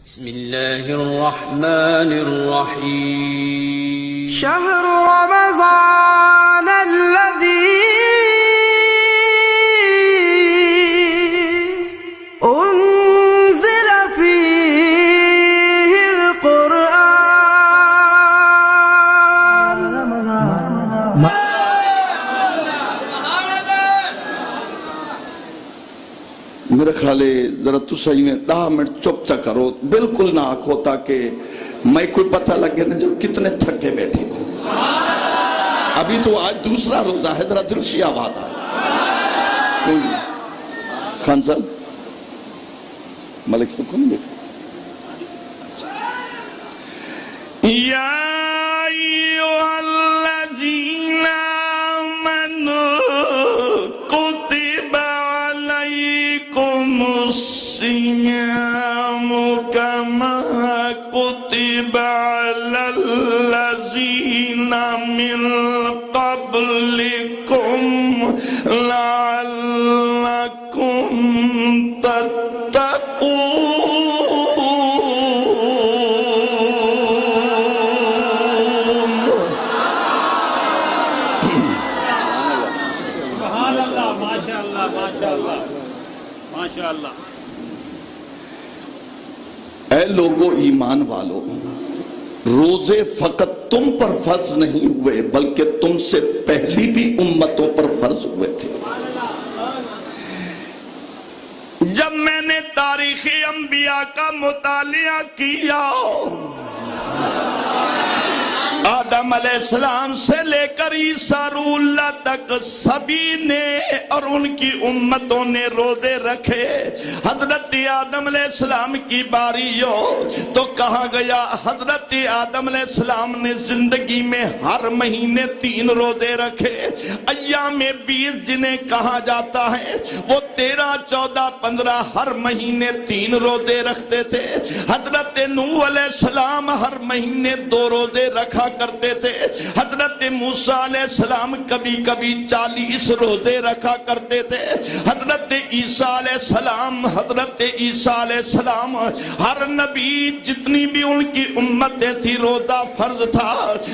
بسم الله الرحمن الرحيم شهر رمضان الذي أنزل فيه القرآن میرے خیالے ذرا تسا ہی میں 10 منٹ چپ چا کرو، بالکل نہ آکھو تاکہ میں کوئی پتہ لگے نا جو کتنے تھکے بیٹھے ہو۔ ابھی تو آج دوسرا روزہ ہے، ذرا دل شی آباد ہے۔ خان صاحب ملک صاحب کو نہیں دیکھا؟ یا ایوہ الذین آمنوا کتب علیکم الصیام کما کتب علی الذین من قبلکم لعلکم تتقون۔ سبحان اللہ، ماشاءاللہ ماشاءاللہ ماشاءاللہ۔ اے لوگو ایمان والو، روزے فقط تم پر فرض نہیں ہوئے بلکہ تم سے پہلی بھی امتوں پر فرض ہوئے تھے۔ جب میں نے تاریخ انبیاء کا مطالعہ کیا، آدم علیہ السلام سے لے کر عیسیٰ روح اللہ تک سبھی نے اور ان کی امتوں نے روزے رکھے۔ حضرت آدم علیہ السلام کی باری ہو تو کہا گیا حضرت آدم علیہ السلام نے زندگی میں ہر مہینے 3 روزے رکھے۔ ایام 20 جنہیں کہا جاتا ہے وہ 13، 14، 15 ہر مہینے 3 روزے رکھتے تھے۔ حضرت نوح علیہ السلام ہر مہینے 2 روزے رکھا کرتے تھے۔ حضرت موسیٰ علیہ السلام کبھی کبھی 40 روزے رکھا کرتے تھے۔ حضرت عیسیٰ علیہ السلام ہر نبی جتنی بھی ان کی امتیں تھی روزہ فرض تھا۔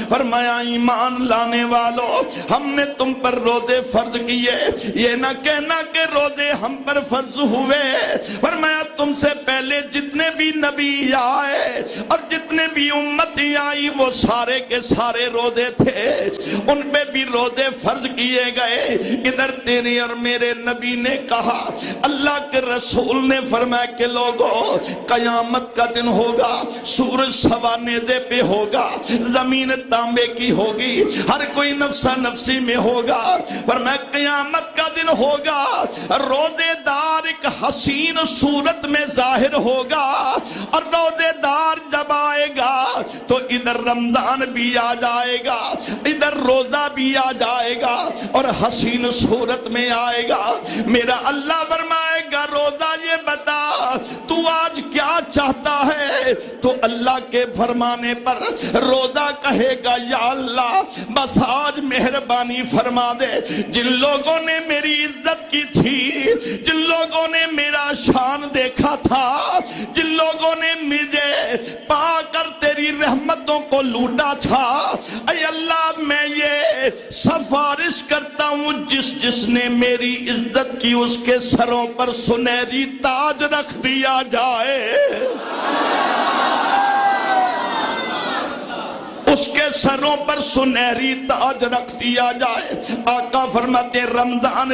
فرمایا ایمان لانے والو، ہم نے تم پر روزے فرض کیے، یہ نہ کہنا کہ روزے ہم پر فرض ہوئے۔ فرمایا تم سے پہلے جتنے بھی نبی آئے اور جتنے بھی امتیں آئی وہ سارے کے سارے روزے تھے، ان پہ بھی روزے فرض کیے گئے۔ ادھر تیرے اور میرے نبی نے کہا، اللہ کے رسول نے فرمایا کہ لوگوں قیامت کا دن ہوگا، سورج سوا نیزے پہ ہوگا، زمین تانبے کی ہوگی، ہر کوئی نفسا نفسی میں ہوگا۔ فرمایا قیامت کا دن ہوگا، روزے دار ایک حسین صورت میں ظاہر ہوگا، اور روزے دار جب آئے گا تو ادھر رمضان بھی آ جائے گا، ادھر روزہ بھی آ جائے گا اور حسین صورت میں آئے گا۔ میرا اللہ فرمائے گا روزہ یہ بتا تو آج کیا چاہتا ہے، تو اللہ کے فرمانے پر روزہ کہے گا یا اللہ بس آج مہربانی فرما دے، جن لوگوں نے میری عزت کی تھی، جن لوگوں نے میرا شان دیکھا تھا، جن لوگوں نے مجھے پا کر تیری رحمتوں کو لوٹا تھا، اے اللہ میں یہ سفارش کرتا ہوں جس نے میری عزت کی اس کے سروں پر سنہری تاج رکھ دیا جائے، اس کے سروں پر سنہری تاج رکھ دیا جائے۔ آقا فرماتے رمضان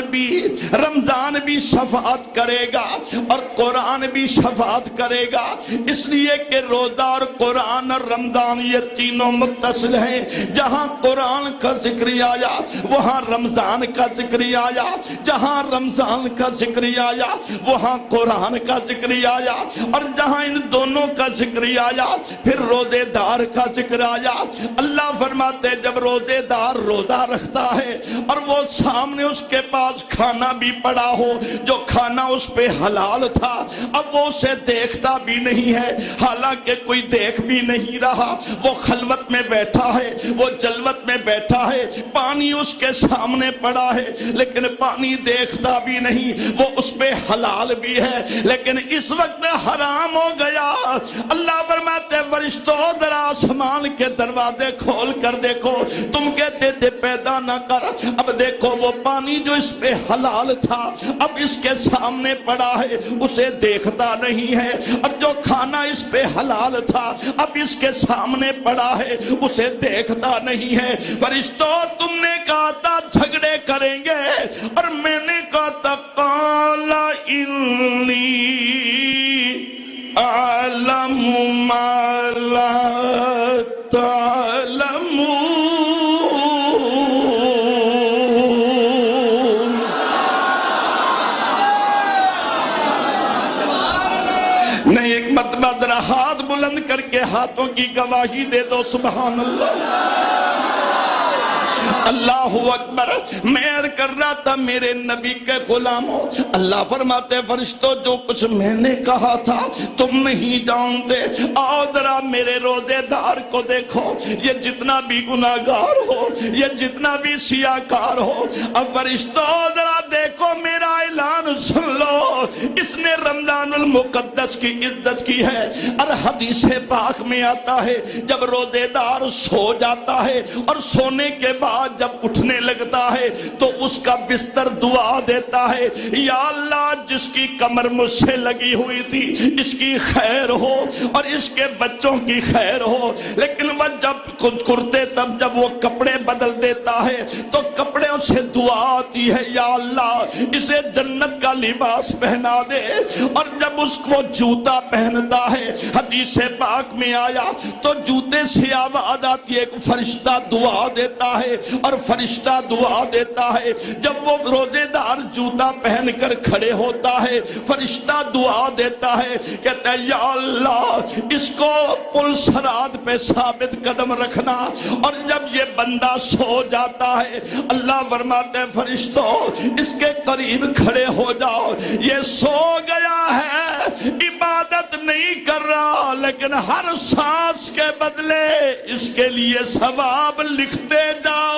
بھی شفاعت کرے گا اور قرآن بھی شفاعت کرے گا، اس لیے کہ روزہ اور قرآن اور رمضان یہ تینوں متصل ہیں۔ جہاں قرآن کا ذکر آیا وہاں رمضان کا ذکر آیا، جہاں رمضان کا ذکر آیا وہاں قرآن کا ذکر آیا، اور جہاں ان دونوں کا ذکر آیا پھر روزے دار کا ذکر آیا۔ اللہ فرماتے جب روزے دار روزہ رکھتا ہے اور وہ سامنے اس کے پاس کھانا بھی پڑا ہو جو کھانا اس پہ حلال تھا، اب وہ اسے دیکھتا بھی نہیں ہے، حالانکہ کوئی دیکھ بھی نہیں رہا، وہ خلوت میں بیٹھا ہے، وہ جلوت میں بیٹھا ہے، پانی اس کے سامنے پڑا ہے لیکن پانی دیکھتا بھی نہیں، وہ اس پہ حلال بھی ہے لیکن اس وقت حرام ہو گیا۔ اللہ فرماتے فرشتوں ذرا آسمان کے دروازے کھول کر دیکھو، تم کہتے تھے پیدا نہ کر، اب دیکھو وہ پانی جو اس پہ حلال تھا اب اس کے سامنے پڑا ہے، اسے دیکھتا نہیں ہے، اب جو کھانا اس پہ حلال تھا اب اس کے سامنے پڑا ہے، اسے دیکھتا نہیں ہے۔ فرشتوں تم نے کہا تھا جھگڑے کریں گے اور میں نے کہا تھا قال انی اعلم ما لا تعلمون۔ نہیں ایک مرتبہ ذرا ہاتھ بلند کر کے ہاتھوں کی گواہی دے دو سبحان اللہ۔ اللہ اکبر۔ میں عرض کر رہا تھا میرے نبی کے غلاموں، اللہ فرماتے فرشتوں جو کچھ میں نے کہا تھا تم نہیں جانتے، آؤ ذرا میرے روزے دار کو دیکھو، یہ جتنا بھی گناہگار ہو، یہ جتنا بھی سیاہکار ہو، اب فرشتوں ذرا دیکھو میرا اعلان سن لو، اس نے رمضان المقدس کی عزت کی ہے۔ اور حدیث پاک میں آتا ہے جب روزے دار سو جاتا ہے اور سونے کے بعد جب اٹھنے لگتا ہے تو اس کا بستر دعا دیتا ہے، یا اللہ جس کی کمر مجھ سے لگی ہوئی تھی اس کی خیر ہو اور اس کے بچوں کی خیر ہو، لیکن وہ جب خود کرتے تب جب وہ کپڑے بدل دیتا ہے تو کپڑوں سے دعا آتی ہے، یا اللہ اسے جنت کا لباس پہنا دے، اور جب اس کو جوتا پہنتا ہے حدیث پاک میں آیا تو جوتے سے آواز آتی ہے، ایک فرشتہ دعا دیتا ہے اور فرشتہ دعا دیتا ہے۔ جب وہ روزے دار جوتا پہن کر کھڑے ہوتا ہے فرشتہ دعا دیتا ہے، کہتا ہے یا اللہ اس کو پل صراط پہ ثابت قدم رکھنا، اور جب یہ بندہ سو جاتا ہے اللہ فرماتے ہیں فرشتوں اس کے قریب کھڑے ہو جاؤ، یہ سو گیا ہے عبادت نہیں کر رہا لیکن ہر سانس کے بدلے اس کے لیے ثواب لکھتے جاؤ۔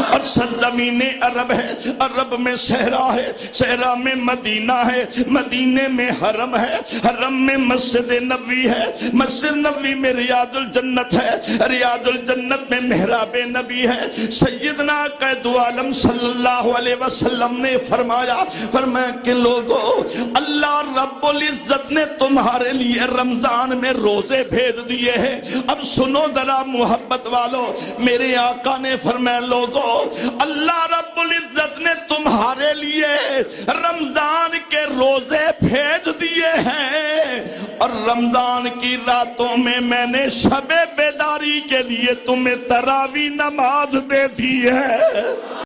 اور سرزمین عرب ہے، عرب میں صحرا ہے، صحرا میں مدینہ ہے، مدینے میں حرم ہے، حرم میں مسجد نبوی ہے، مسجد نبوی میں ریاض الجنت ہے، ریاض الجنت میں محراب نبی ہے۔ سیدنا قائد عالم صلی اللہ علیہ وسلم نے فرمایا کہ لوگو اللہ رب العزت نے تمہارے لیے رمضان میں روزے بھیج دیے ہیں، اب سنو ذرا محبت والو، میرے آقا نے فرمایا لوگو اللہ رب العزت نے تمہارے لیے رمضان کے روزے بھیج دیے ہیں، اور رمضان کی راتوں میں نے شب بیداری کے لیے تمہیں تراویح نماز دے دی ہے۔